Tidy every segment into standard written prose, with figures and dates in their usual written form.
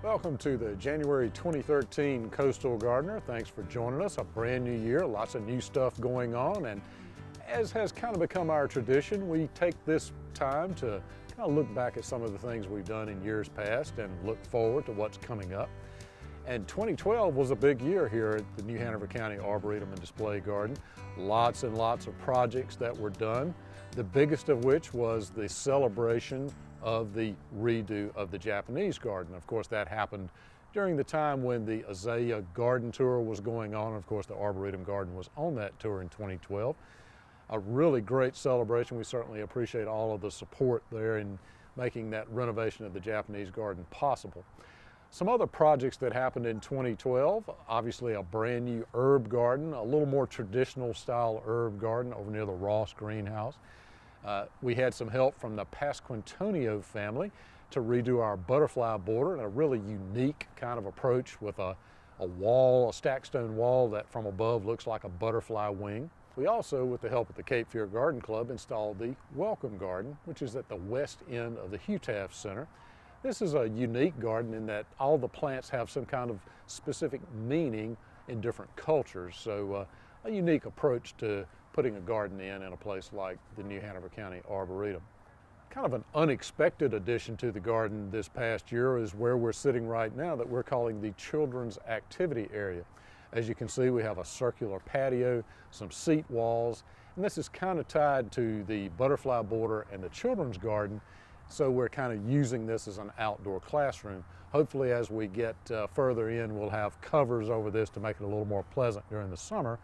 Welcome to the January 2013 Coastal Gardener. Thanks for joining us. A brand new year, lots of new stuff going on, and as has kind of become our tradition, we take this time to kind of look back at some of the things we've done in years past and look forward to what's coming up. And 2012 was a big year here at the New Hanover County Arboretum and Display Garden. Lots and lots of projects that were done, the biggest of which was the celebration of the redo of the Japanese garden. Of course, that happened during the time when the Azalea Garden Tour was going on. Of course, the Arboretum Garden was on that tour in 2012. A really great celebration. We certainly appreciate all of the support there in making that renovation of the Japanese garden possible. Some other projects that happened in 2012, obviously a brand new herb garden, a little more traditional style herb garden over near the Ross greenhouse. We had some help from the Pasquantonio family to redo our butterfly border, and a really unique kind of approach with a wall, a stacked stone wall that from above looks like a butterfly wing. We also, with the help of the Cape Fear Garden Club, installed the Welcome Garden, which is at the west end of the Hugh Taft Center. This is a unique garden in that all the plants have some kind of specific meaning in different cultures, so a unique approach to putting a garden in a place like the New Hanover County Arboretum. Kind of an unexpected addition to the garden this past year is where we're sitting right now that we're calling the Children's Activity Area. As you can see, we have a circular patio, some seat walls, and this is kind of tied to the butterfly border and the children's garden, so we're kind of using this as an outdoor classroom. Hopefully as we get further in, we'll have covers over this to make it a little more pleasant during the summer.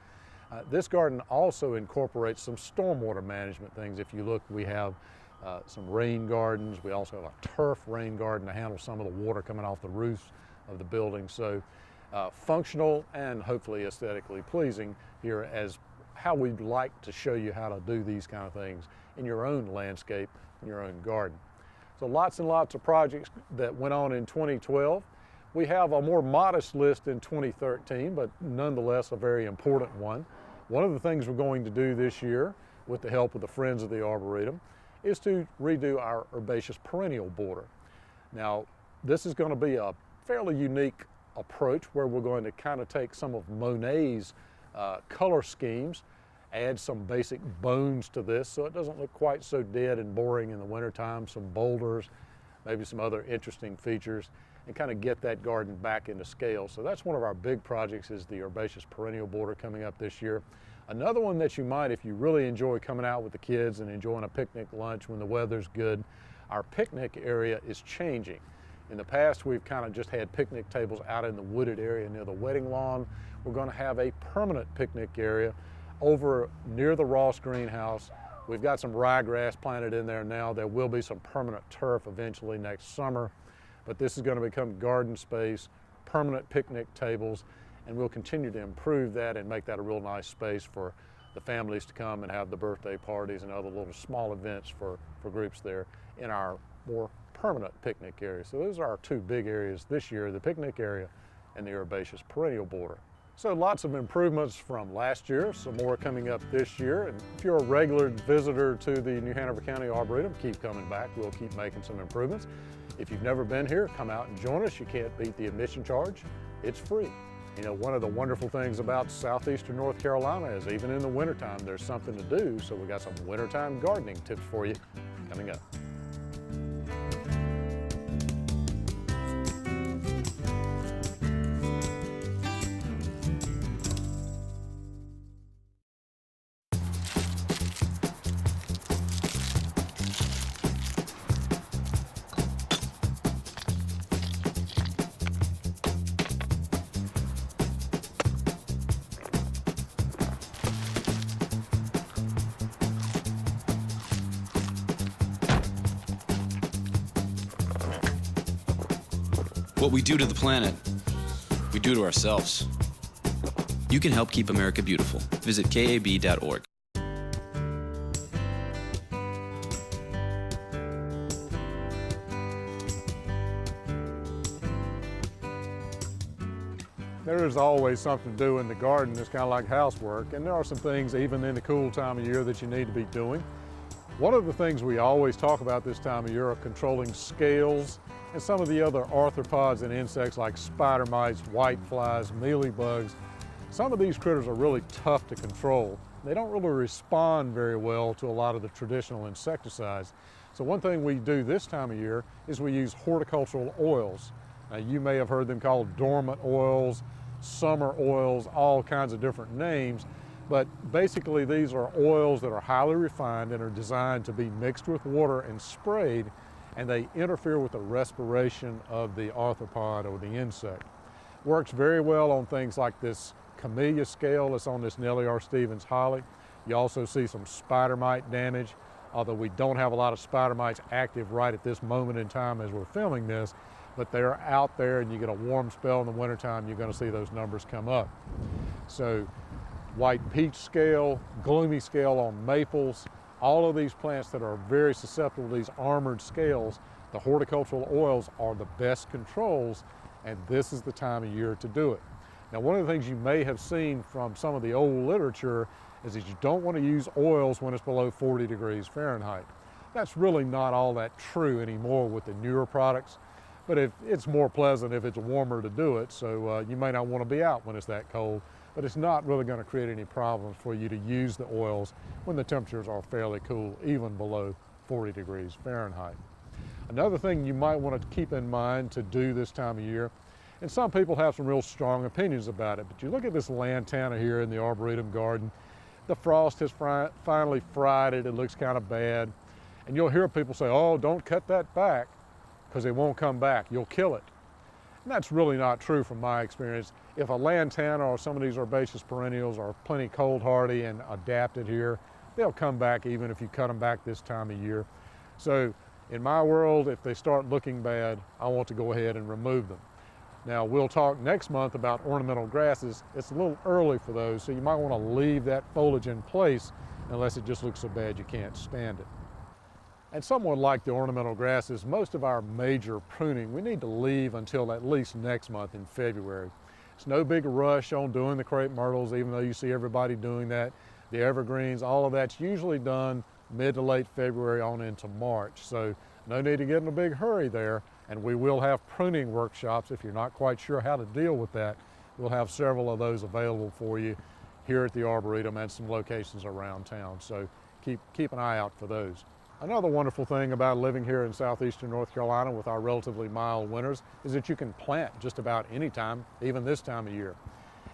This garden also incorporates some stormwater management things. If you look, we have some rain gardens. We also have a turf rain garden to handle some of the water coming off the roofs of the building. So functional and hopefully aesthetically pleasing here as how we'd like to show you how to do these kind of things in your own landscape, in your own garden. So lots and lots of projects that went on in 2012. We have a more modest list in 2013, but nonetheless a very important one. One of the things we're going to do this year, with the help of the Friends of the Arboretum, is to redo our herbaceous perennial border. Now, this is going to be a fairly unique approach where we're going to kind of take some of Monet's color schemes, add some basic bones to this so it doesn't look quite so dead and boring in the wintertime, some boulders, maybe some other interesting features, and kind of get that garden back into scale. So that's one of our big projects, is the herbaceous perennial border coming up this year. Another one that you might, if you really enjoy coming out with the kids and enjoying a picnic lunch when the weather's good, our picnic area is changing. In the past, we've kind of just had picnic tables out in the wooded area near the wedding lawn. We're going to have a permanent picnic area over near the Ross greenhouse. We've got some ryegrass planted in there now. There will be some permanent turf eventually next summer. But this is going to become garden space, permanent picnic tables, and we'll continue to improve that and make that a real nice space for the families to come and have the birthday parties and other little small events for groups there in our more permanent picnic area. So those are our two big areas this year, the picnic area and the herbaceous perennial border. So lots of improvements from last year, some more coming up this year. And if you're a regular visitor to the New Hanover County Arboretum, keep coming back. We'll keep making some improvements. If you've never been here, come out and join us. You can't beat the admission charge. It's free. You know, one of the wonderful things about southeastern North Carolina is even in the wintertime, there's something to do. So we got some wintertime gardening tips for you coming up. What we do to the planet, we do to ourselves. You can help keep America beautiful. Visit KAB.org. There is always something to do in the garden. It's kind of like housework, and there are some things even in the cool time of year that you need to be doing. One of the things we always talk about this time of year are controlling scales and some of the other arthropods and insects like spider mites, whiteflies, mealybugs. Some of these critters are really tough to control. They don't really respond very well to a lot of the traditional insecticides. So one thing we do this time of year is we use horticultural oils. Now, you may have heard them called dormant oils, summer oils, all kinds of different names. But basically these are oils that are highly refined and are designed to be mixed with water and sprayed, and they interfere with the respiration of the arthropod or the insect. Works very well on things like this camellia scale that's on this Nellie R. Stevens holly. You also see some spider mite damage, although we don't have a lot of spider mites active right at this moment in time as we're filming this, but they're out there, and you get a warm spell in the wintertime, you're going to see those numbers come up. So white peach scale, gloomy scale on maples, all of these plants that are very susceptible to these armored scales, the horticultural oils are the best controls, and this is the time of year to do it. Now, one of the things you may have seen from some of the old literature is that you don't want to use oils when it's below 40 degrees Fahrenheit. That's really not all that true anymore with the newer products, but it's more pleasant if it's warmer to do it, so you may not want to be out when it's that cold, but it's not really going to create any problems for you to use the oils when the temperatures are fairly cool, even below 40 degrees Fahrenheit. Another thing you might want to keep in mind to do this time of year, and some people have some real strong opinions about it, but you look at this lantana here in the Arboretum garden, the frost has finally fried it, it looks kind of bad, and you'll hear people say, oh, don't cut that back because it won't come back, you'll kill it. And that's really not true from my experience. If a lantana or some of these herbaceous perennials are plenty cold hardy and adapted here, they'll come back even if you cut them back this time of year. So in my world, if they start looking bad, I want to go ahead and remove them. Now, we'll talk next month about ornamental grasses. It's a little early for those, so you might want to leave that foliage in place unless it just looks so bad you can't stand it. And somewhat like the ornamental grasses, most of our major pruning we need to leave until at least next month in February. It's no big rush on doing the crepe myrtles, even though you see everybody doing that. The evergreens, all of that's usually done mid to late February on into March. So no need to get in a big hurry there. And we will have pruning workshops if you're not quite sure how to deal with that. We'll have several of those available for you here at the Arboretum and some locations around town. So keep an eye out for those. Another wonderful thing about living here in southeastern North Carolina with our relatively mild winters is that you can plant just about any time, even this time of year.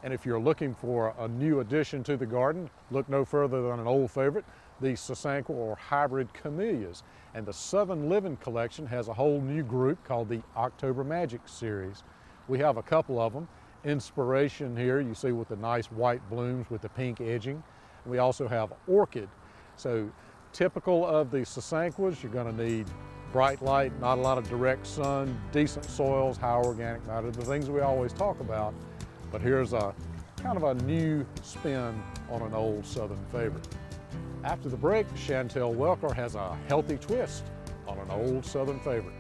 And if you're looking for a new addition to the garden, look no further than an old favorite, the Sasanqua or hybrid camellias. And the Southern Living Collection has a whole new group called the October Magic series. We have a couple of them. Inspiration here, you see with the nice white blooms with the pink edging. We also have Orchid. So typical of the Sasanquas, you're going to need bright light, not a lot of direct sun, decent soils, high organic matter, the things we always talk about. But here's a kind of a new spin on an old Southern favorite. After the break, Chantel Welker has a healthy twist on an old Southern favorite.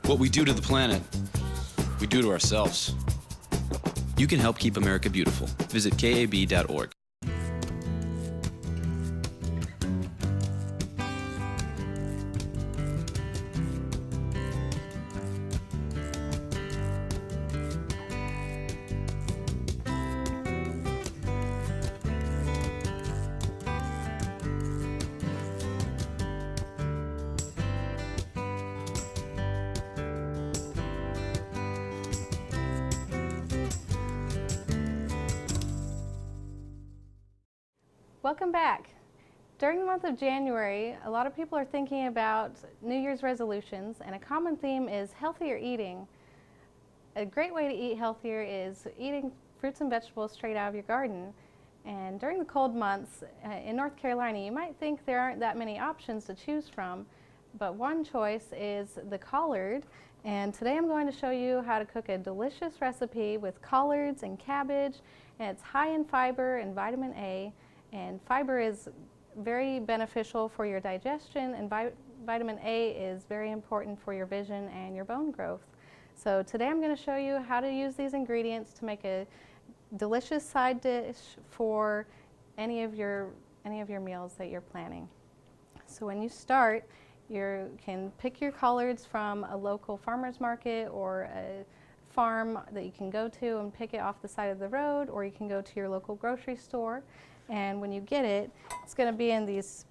What we do to the planet, we do to ourselves. You can help keep America beautiful. Visit KAB.org. Welcome back. During the month of January, a lot of people are thinking about New Year's resolutions, and a common theme is healthier eating. A great way to eat healthier is eating fruits and vegetables straight out of your garden. And during the cold months in North Carolina, you might think there aren't that many options to choose from, but one choice is the collard. And today I'm going to show you how to cook a delicious recipe with collards and cabbage, and it's high in fiber and vitamin A, and fiber is very beneficial for your digestion, and vitamin A is very important for your vision and your bone growth. So today I'm going to show you how to use these ingredients to make a delicious side dish for any of your meals that you're planning. So when you start, you can pick your collards from a local farmer's market or a farm that you can go to and pick it off the side of the road, or you can go to your local grocery store. And when you get it, it's going to be in these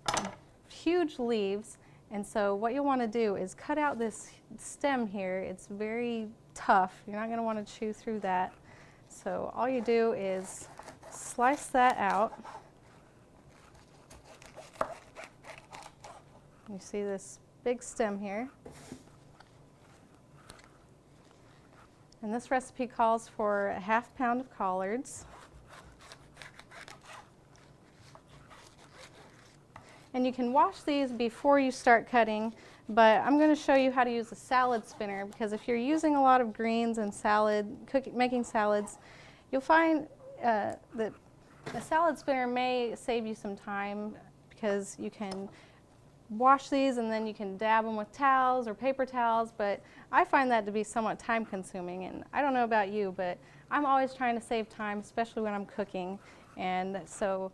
huge leaves. And so what you'll want to do is cut out this stem here. It's very tough. You're not going to want to chew through that. So all you do is slice that out. You see this big stem here. And this recipe calls for a ½ pound of collards. And you can wash these before you start cutting, but I'm going to show you how to use a salad spinner, because if you're using a lot of greens and making salads, you'll find that a salad spinner may save you some time, because you can wash these and then you can dab them with towels or paper towels, but I find that to be somewhat time consuming, and I don't know about you, but I'm always trying to save time, especially when I'm cooking. And so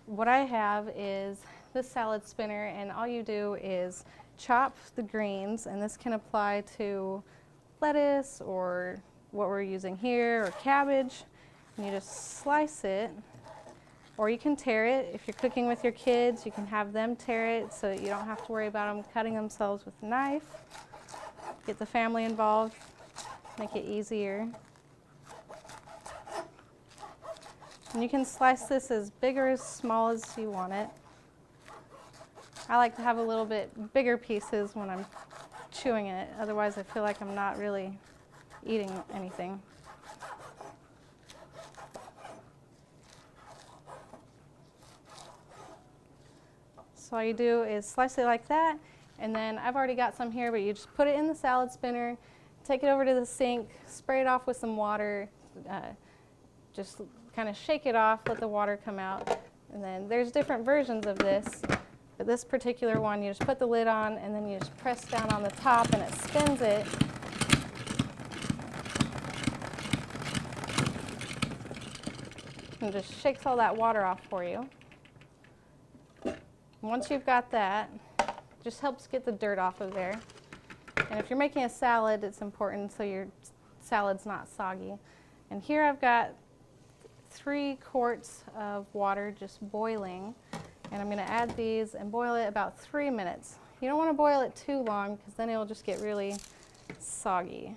what I have is this salad spinner, and all you do is chop the greens, and this can apply to lettuce or what we're using here, or cabbage, and you just slice it. Or you can tear it. If you're cooking with your kids, you can have them tear it so that you don't have to worry about them cutting themselves with a knife. Get the family involved, make it easier. And you can slice this as big or as small as you want it. I like to have a little bit bigger pieces when I'm chewing it, otherwise I feel like I'm not really eating anything. So all you do is slice it like that, and then I've already got some here, but you just put it in the salad spinner, take it over to the sink, spray it off with some water, just kind of shake it off, let the water come out, and then there's different versions of this, but this particular one, you just put the lid on, and then you just press down on the top, and it spins it. And just shakes all that water off for you. Once you've got that, just helps get the dirt off of there. And if you're making a salad, it's important so your salad's not soggy. And here I've got 3 quarts of water just boiling, and I'm going to add these and boil it about 3 minutes. You don't want to boil it too long, because then it'll just get really soggy.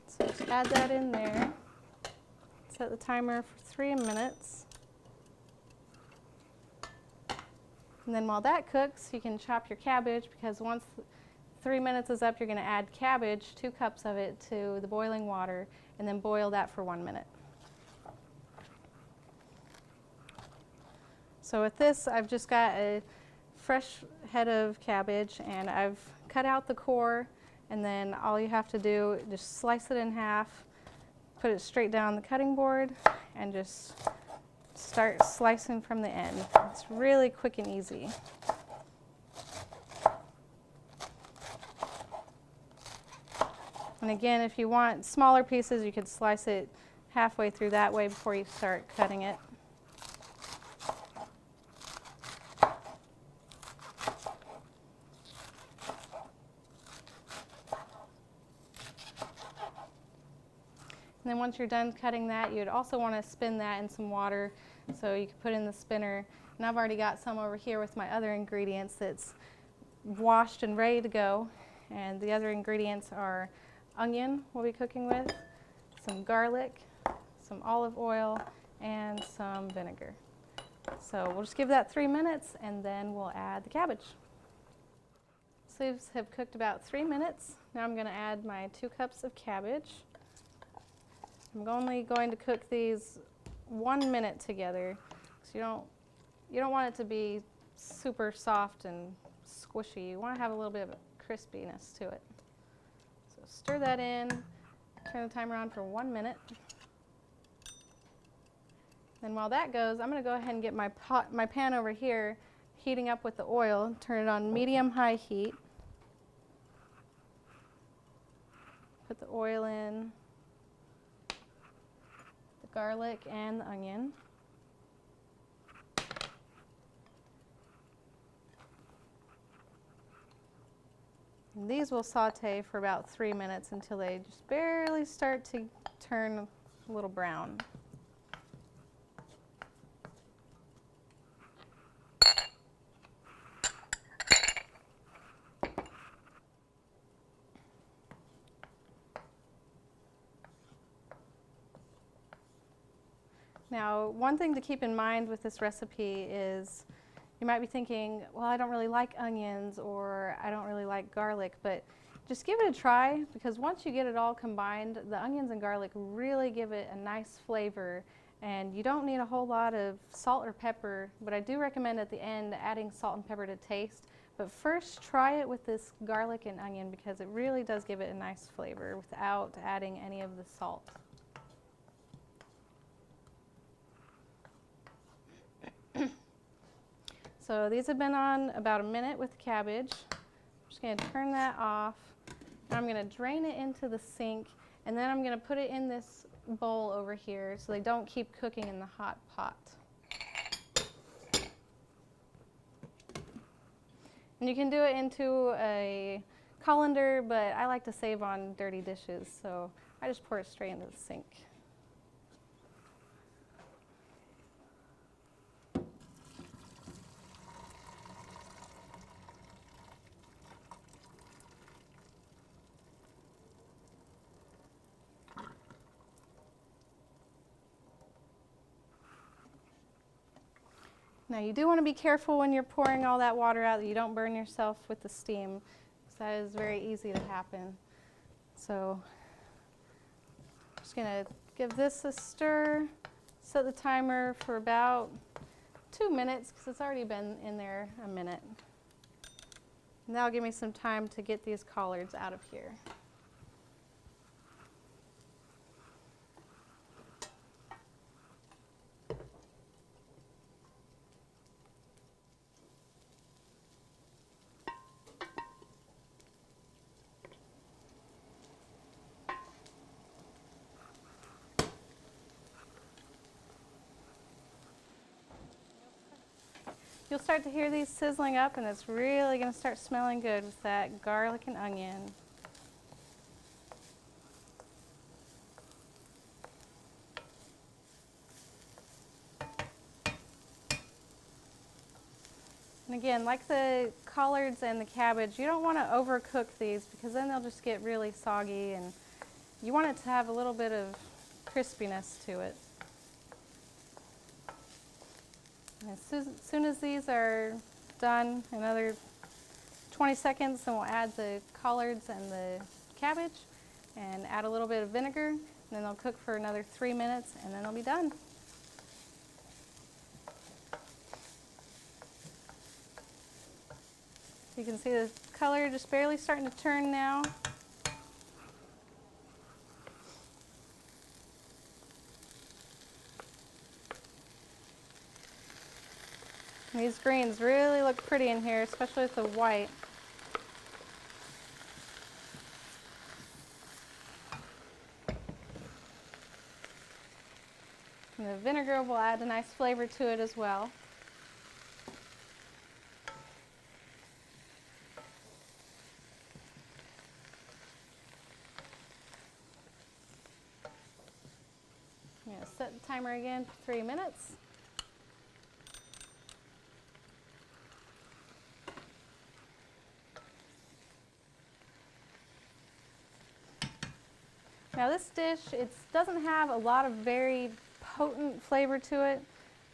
So just add that in there. Set the timer for 3 minutes. And then while that cooks, you can chop your cabbage, because once 3 minutes is up, you're going to add cabbage, 2 cups of it, to the boiling water, and then boil that for 1 minute. So with this, I've just got a fresh head of cabbage, and I've cut out the core, and then all you have to do is just slice it in half, put it straight down the cutting board, and just start slicing from the end. It's really quick and easy. And again, if you want smaller pieces, you could slice it halfway through that way before you start cutting it. And then once you're done cutting that, you'd also want to spin that in some water so you can put in the spinner. And I've already got some over here with my other ingredients that's washed and ready to go. And the other ingredients are onion we'll be cooking with, some garlic, some olive oil, and some vinegar. So we'll just give that 3 minutes and then we'll add the cabbage. Sleeves have cooked about 3 minutes. Now I'm going to add my 2 cups of cabbage. I'm only going to cook these 1 minute together, because you don't want it to be super soft and squishy. You want to have a little bit of crispiness to it. So stir that in, turn the timer on for 1 minute. Then while that goes, I'm going to go ahead and get my pan over here heating up with the oil. Turn it on medium-high heat. Put the oil in, the garlic and the onion. And these will saute for about 3 minutes until they just barely start to turn a little brown. Now, one thing to keep in mind with this recipe is you might be thinking, well, I don't really like onions or I don't really like garlic, but just give it a try, because once you get it all combined, the onions and garlic really give it a nice flavor, and you don't need a whole lot of salt or pepper, but I do recommend at the end adding salt and pepper to taste. But first, try it with this garlic and onion, because it really does give it a nice flavor without adding any of the salt. So these have been on about a minute with the cabbage. I'm just going to turn that off. And I'm going to drain it into the sink, and then I'm going to put it in this bowl over here so they don't keep cooking in the hot pot. And you can do it into a colander, but I like to save on dirty dishes, so I just pour it straight into the sink. Now you do want to be careful when you're pouring all that water out that you don't burn yourself with the steam, because that is very easy to happen. So I'm just going to give this a stir, set the timer for about 2 minutes, because it's already been in there a minute. And that'll give me some time to get these collards out of here. You'll start to hear these sizzling up, and it's really going to start smelling good with that garlic and onion. And again, like the collards and the cabbage, you don't want to overcook these, because then they'll just get really soggy, and you want it to have a little bit of crispiness to it. As soon as these are done, another 20 seconds, then we'll add the collards and the cabbage and add a little bit of vinegar, and then they'll cook for another 3 minutes, and then they'll be done. You can see the color just barely starting to turn now. These greens really look pretty in here, especially with the white. And the vinegar will add a nice flavor to it as well. I'm going to set the timer again for 3 minutes. Now this dish, it doesn't have a lot of very potent flavor to it,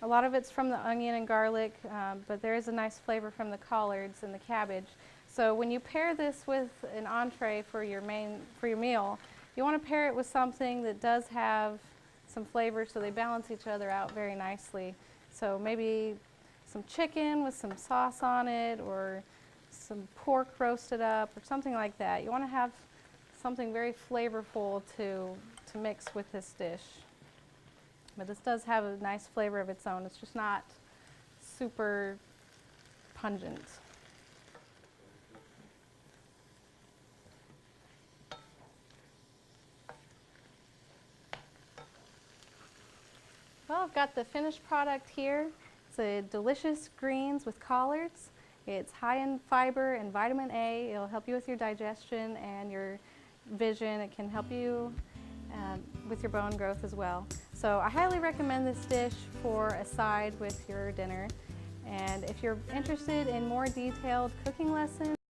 A lot of it's from the onion and garlic, but there is a nice flavor from the collards and the cabbage. So when you pair this with an entree for your meal, you want to pair it with something that does have some flavor so they balance each other out very nicely. So maybe some chicken with some sauce on it, or some pork roasted up, or something like that. You want to have something very flavorful to mix with this dish. But this does have a nice flavor of its own. It's just not super pungent. Well, I've got the finished product here. It's a delicious greens with collards. It's high in fiber and vitamin A. It'll help you with your digestion and your vision. It can help you with your bone growth as well. So I highly recommend this dish for a side with your dinner. And if you're interested in more detailed cooking lessons,